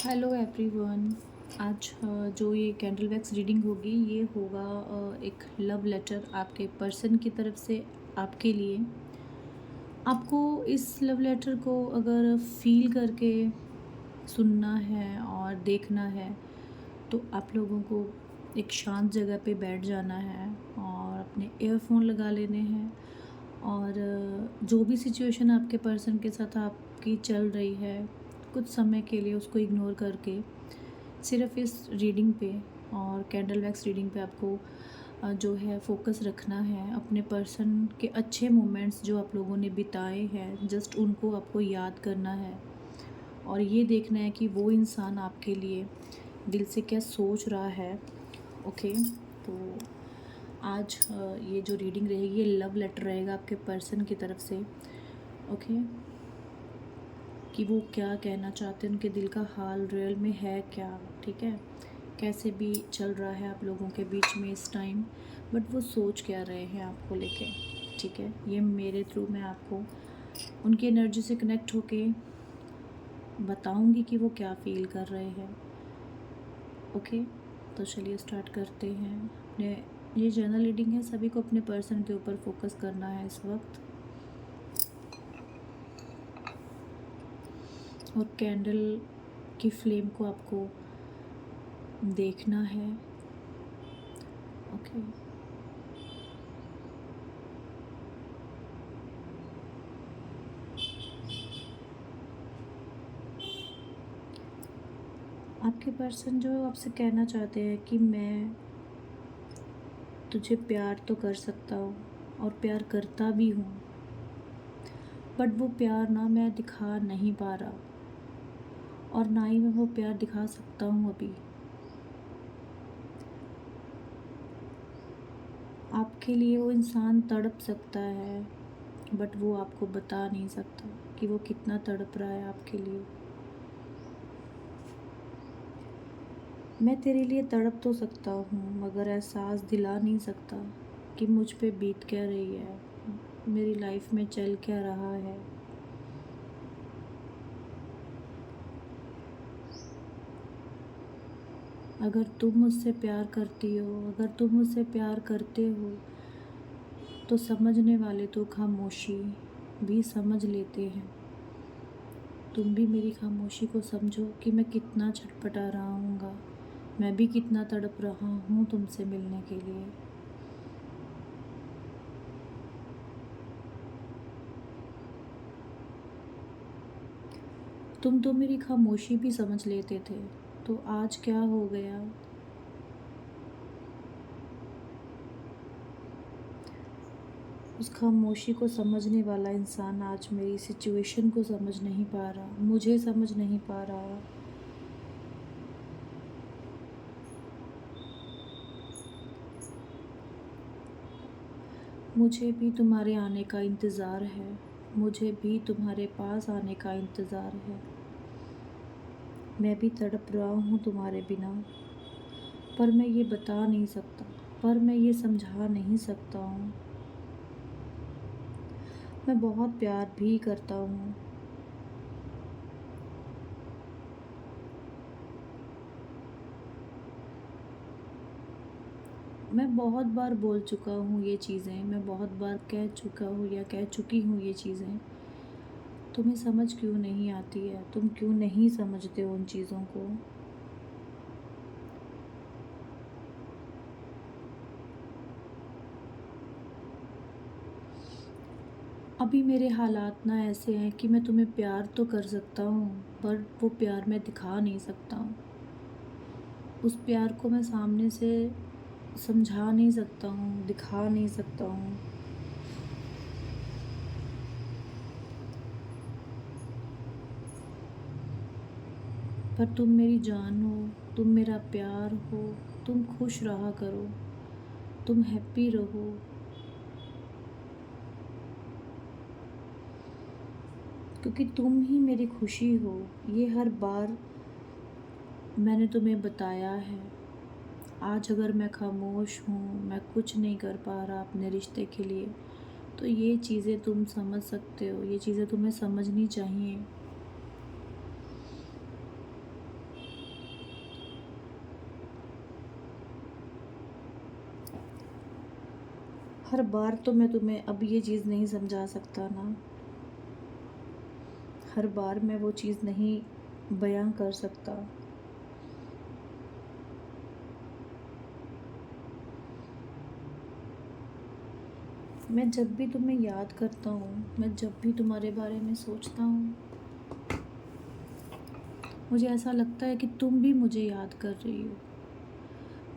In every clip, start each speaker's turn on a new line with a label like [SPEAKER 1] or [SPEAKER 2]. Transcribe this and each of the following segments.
[SPEAKER 1] Hello everyone. आज जो ये कैंडल वैक्स रीडिंग होगी ये होगा एक लव लेटर आपके पर्सन की तरफ से आपके लिए। आपको इस लव लेटर को अगर फील करके सुनना है और देखना है तो आप लोगों को एक शांत जगह पे बैठ जाना है और अपने ईयरफोन लगा लेने हैं और जो भी सिचुएशन आपके पर्सन के साथ आपकी चल रही है कुछ समय के लिए उसको इग्नोर करके सिर्फ इस रीडिंग पे और कैंडल वैक्स रीडिंग पे आपको जो है फोकस रखना है। अपने पर्सन के अच्छे मोमेंट्स जो आप लोगों ने बिताए हैं जस्ट उनको आपको याद करना है और ये देखना है कि वो इंसान आपके लिए दिल से क्या सोच रहा है। ओके, तो आज ये जो रीडिंग रहेगी ये लव लेटर रहेगा आपके पर्सन की तरफ से। ओके, कि वो क्या कहना चाहते हैं, उनके दिल का हाल रियल में है क्या। ठीक है, कैसे भी चल रहा है आप लोगों के बीच में इस टाइम, बट वो सोच क्या रहे हैं आपको लेके। ठीक है, ये मेरे थ्रू मैं आपको उनकी एनर्जी से कनेक्ट होके बताऊंगी कि वो क्या फील कर रहे हैं। ओके, तो चलिए स्टार्ट करते हैं। अपने ये जर्नल रीडिंग है, सभी को अपने पर्सन के ऊपर फोकस करना है इस वक्त और कैंडल की फ्लेम को आपको देखना है। ओके, आपके पर्सन जो आपसे कहना चाहते हैं कि मैं तुझे प्यार तो कर सकता हूँ और प्यार करता भी हूँ, बट वो प्यार ना मैं दिखा नहीं पा रहा और ना ही मैं वो प्यार दिखा सकता हूँ अभी। आपके लिए वो इंसान तड़प सकता है बट वो आपको बता नहीं सकता कि वो कितना तड़प रहा है आपके लिए। मैं तेरे लिए तड़प तो सकता हूँ मगर एहसास दिला नहीं सकता कि मुझ पे बीत क्या रही है, मेरी लाइफ में चल क्या रहा है। अगर तुम मुझसे प्यार करती हो, अगर तुम मुझसे प्यार करते हो तो समझने वाले तो खामोशी भी समझ लेते हैं। तुम भी मेरी खामोशी को समझो कि मैं कितना छटपटा रहा हूँगा, मैं भी कितना तड़प रहा हूँ तुमसे मिलने के लिए। तुम तो मेरी खामोशी भी समझ लेते थे, तो आज क्या हो गया। उस खामोशी को समझने वाला इंसान आज मेरी सिचुएशन को समझ नहीं पा रहा, मुझे समझ नहीं पा रहा। मुझे भी तुम्हारे आने का इंतज़ार है, मुझे भी तुम्हारे पास आने का इंतज़ार है। मैं भी तड़प रहा हूँ तुम्हारे बिना, पर मैं ये बता नहीं सकता, पर मैं ये समझा नहीं सकता हूँ। मैं बहुत प्यार भी करता हूँ, मैं बहुत बार बोल चुका हूँ ये चीज़ें, मैं बहुत बार कह चुका हूँ या कह चुकी हूँ ये चीज़ें। तुम्हें समझ क्यों नहीं आती है, तुम क्यों नहीं समझते हो उन चीज़ों को। अभी मेरे हालात ना ऐसे हैं कि मैं तुम्हें प्यार तो कर सकता हूँ पर वो प्यार मैं दिखा नहीं सकता हूँ। उस प्यार को मैं सामने से समझा नहीं सकता हूँ, दिखा नहीं सकता हूँ। पर तुम मेरी जान हो, तुम मेरा प्यार हो, तुम खुश रहा करो, तुम हैप्पी रहो। क्योंकि तुम ही मेरी खुशी हो, ये हर बार मैंने तुम्हें बताया है। आज अगर मैं खामोश हूँ, मैं कुछ नहीं कर पा रहा अपने रिश्ते के लिए, तो ये चीज़ें तुम समझ सकते हो, ये चीज़ें तुम्हें समझनी चाहिए। हर बार तो मैं तुम्हें अब ये चीज़ नहीं समझा सकता ना, हर बार मैं वो चीज़ नहीं बयां कर सकता। मैं जब भी तुम्हें याद करता हूँ, मैं जब भी तुम्हारे बारे में सोचता हूँ, मुझे ऐसा लगता है कि तुम भी मुझे याद कर रही हो।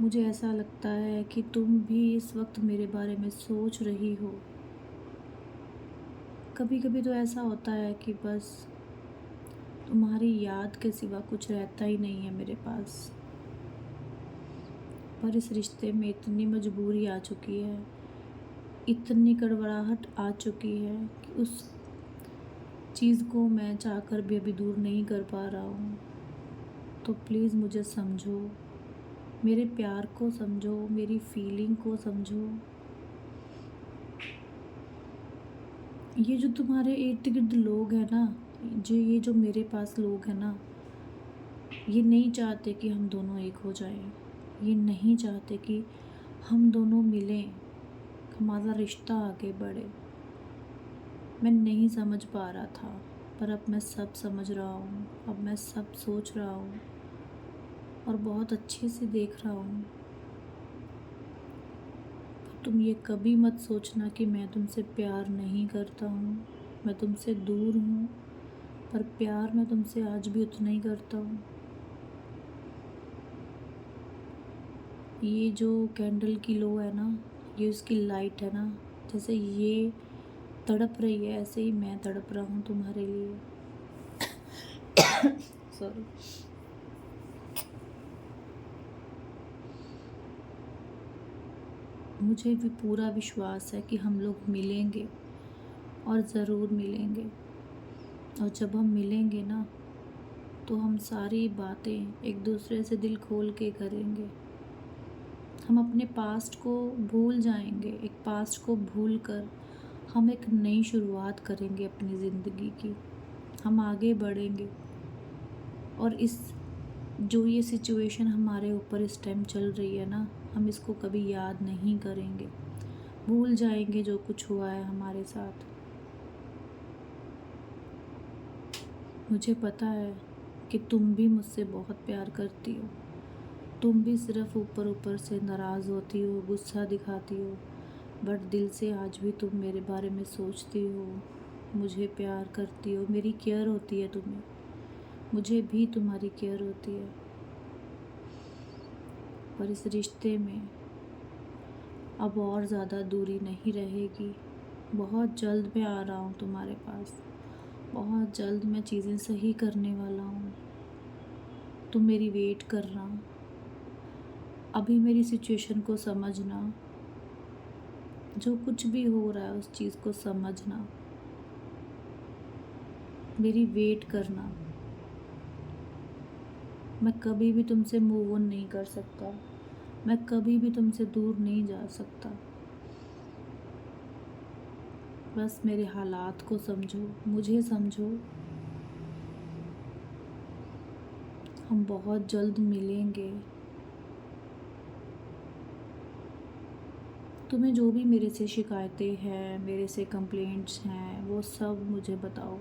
[SPEAKER 1] मुझे ऐसा लगता है कि तुम भी इस वक्त मेरे बारे में सोच रही हो। कभी कभी तो ऐसा होता है कि बस तुम्हारी याद के सिवा कुछ रहता ही नहीं है मेरे पास। पर इस रिश्ते में इतनी मजबूरी आ चुकी है, इतनी कड़वाहट आ चुकी है कि उस चीज़ को मैं चाहकर भी अभी दूर नहीं कर पा रहा हूँ। तो प्लीज़ मुझे समझो, मेरे प्यार को समझो, मेरी फीलिंग को समझो। ये जो तुम्हारे इर्द गिर्द लोग हैं ना, जो मेरे पास लोग हैं ना, ये नहीं चाहते कि हम दोनों एक हो जाएं। ये नहीं चाहते कि हम दोनों मिलें, हमारा रिश्ता आगे बढ़े। मैं नहीं समझ पा रहा था, पर अब मैं सब समझ रहा हूँ, अब मैं सब सोच रहा हूँ और बहुत अच्छे से देख रहा हूँ। तुम ये कभी मत सोचना कि मैं तुमसे प्यार नहीं करता हूँ। मैं तुमसे दूर हूँ, पर प्यार मैं तुमसे आज भी उतना ही करता हूँ। ये जो कैंडल की लो है ना, ये उसकी लाइट है ना, जैसे ये तड़प रही है, ऐसे ही मैं तड़प रहा हूँ तुम्हारे लिए। सॉरी। मुझे भी पूरा विश्वास है कि हम लोग मिलेंगे और ज़रूर मिलेंगे। और जब हम मिलेंगे ना, तो हम सारी बातें एक दूसरे से दिल खोल के करेंगे। हम अपने पास्ट को भूल जाएंगे, एक पास्ट को भूल कर हम एक नई शुरुआत करेंगे अपनी ज़िंदगी की। हम आगे बढ़ेंगे और इस जो ये सिचुएशन हमारे ऊपर इस टाइम चल रही है ना, हम इसको कभी याद नहीं करेंगे, भूल जाएंगे जो कुछ हुआ है हमारे साथ। मुझे पता है कि तुम भी मुझसे बहुत प्यार करती हो। तुम भी सिर्फ ऊपर ऊपर से नाराज़ होती हो, गुस्सा दिखाती हो, बट दिल से आज भी तुम मेरे बारे में सोचती हो, मुझे प्यार करती हो, मेरी केयर होती है तुम्हें। मुझे भी तुम्हारी केयर होती है। पर इस रिश्ते में अब और ज़्यादा दूरी नहीं रहेगी। बहुत जल्द मैं आ रहा हूँ तुम्हारे पास, बहुत जल्द मैं चीज़ें सही करने वाला हूँ। तुम मेरी वेट करना, अभी मेरी सिचुएशन को समझना, जो कुछ भी हो रहा है उस चीज़ को समझना, मेरी वेट करना। मैं कभी भी तुमसे मूव ऑन नहीं कर सकता, मैं कभी भी तुमसे दूर नहीं जा सकता। बस मेरे हालात को समझो, मुझे समझो। हम बहुत जल्द मिलेंगे। तुम्हें जो भी मेरे से शिकायतें हैं, मेरे से कंप्लेंट्स हैं, वो सब मुझे बताओ।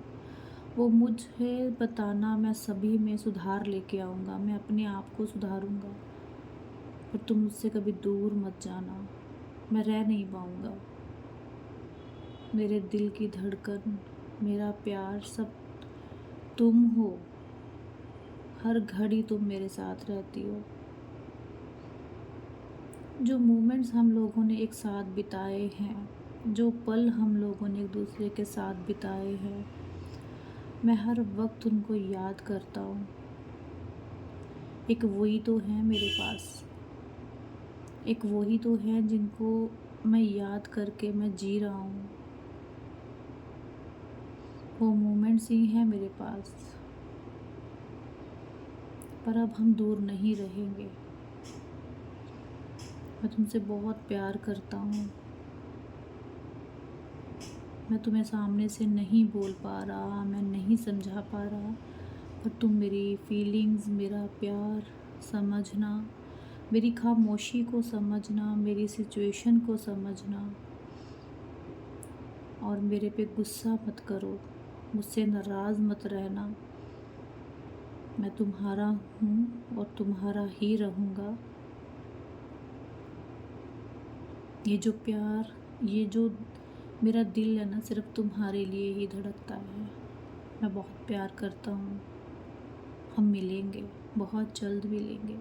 [SPEAKER 1] वो मुझे बताना, मैं सभी में सुधार लेके आऊँगा, मैं अपने आप को सुधारूँगा। पर तुम मुझसे कभी दूर मत जाना, मैं रह नहीं पाऊँगा। मेरे दिल की धड़कन, मेरा प्यार सब तुम हो। हर घड़ी तुम मेरे साथ रहती हो। जो मोमेंट्स हम लोगों ने एक साथ बिताए हैं, जो पल हम लोगों ने एक दूसरे के साथ बिताए हैं, मैं हर वक्त उनको याद करता हूँ। एक वही तो है मेरे पास, एक वही तो है जिनको मैं याद करके मैं जी रहा हूँ। वो मोमेंट्स ही हैं मेरे पास। पर अब हम दूर नहीं रहेंगे। मैं तुमसे बहुत प्यार करता हूँ। मैं तुम्हें सामने से नहीं बोल पा रहा, मैं नहीं समझा पा रहा, पर तुम मेरी फीलिंग्स, मेरा प्यार समझना, मेरी खामोशी को समझना, मेरी सिचुएशन को समझना, और मेरे पे गुस्सा मत करो, मुझसे नाराज़ मत रहना। मैं तुम्हारा हूँ और तुम्हारा ही रहूँगा। ये जो प्यार, ये जो मेरा दिल है ना, सिर्फ़ तुम्हारे लिए ही धड़कता है। मैं बहुत प्यार करता हूँ। हम मिलेंगे, बहुत जल्द मिलेंगे।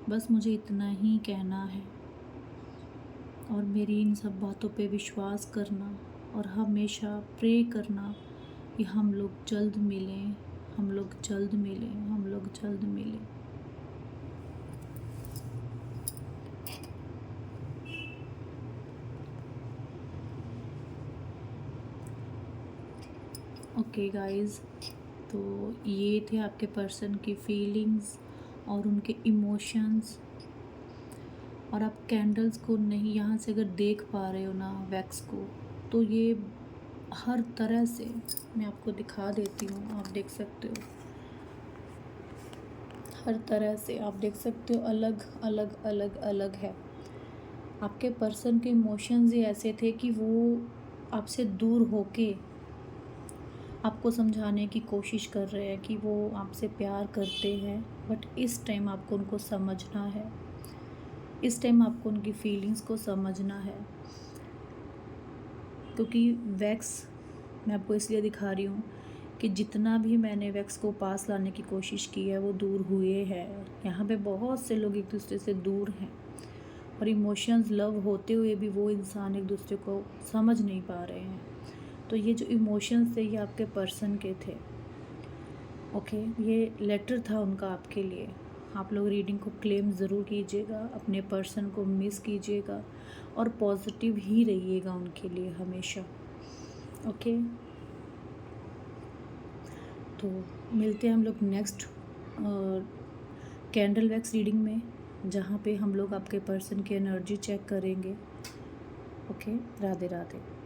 [SPEAKER 1] बस मुझे इतना ही कहना है और मेरी इन सब बातों पे विश्वास करना और हमेशा प्रे करना कि हम लोग जल्द मिलें, हम लोग जल्द मिलें, हम लोग जल्द मिलें। ओके गाइस, तो ये थे आपके पर्सन की फीलिंग्स और उनके इमोशंस। और आप कैंडल्स को नहीं यहाँ से अगर देख पा रहे हो ना वैक्स को, तो ये हर तरह से मैं आपको दिखा देती हूँ, आप देख सकते हो। हर तरह से आप देख सकते हो, अलग अलग अलग अलग है। आपके पर्सन के इमोशंस ही ऐसे थे कि वो आपसे दूर होके आपको समझाने की कोशिश कर रहे हैं कि वो आपसे प्यार करते हैं, बट इस टाइम आपको उनको समझना है। इस टाइम आपको उनकी फीलिंग्स को समझना है, क्योंकि वैक्स मैं आपको इसलिए दिखा रही हूँ कि जितना भी मैंने वैक्स को पास लाने की कोशिश की है वो दूर हुए हैं। यहाँ पे बहुत से लोग एक दूसरे से दूर हैं और इमोशंस लव होते हुए भी वो इंसान एक दूसरे को समझ नहीं पा रहे हैं। तो ये जो इमोशंस थे ये आपके पर्सन के थे। ओके, ये लेटर था उनका आपके लिए। आप लोग रीडिंग को क्लेम ज़रूर कीजिएगा, अपने पर्सन को मिस कीजिएगा और पॉजिटिव ही रहिएगा उनके लिए हमेशा। ओके, तो मिलते हैं हम लोग नेक्स्ट कैंडल वैक्स रीडिंग में, जहाँ पे हम लोग आपके पर्सन की एनर्जी चेक करेंगे। ओके, राधे राधे।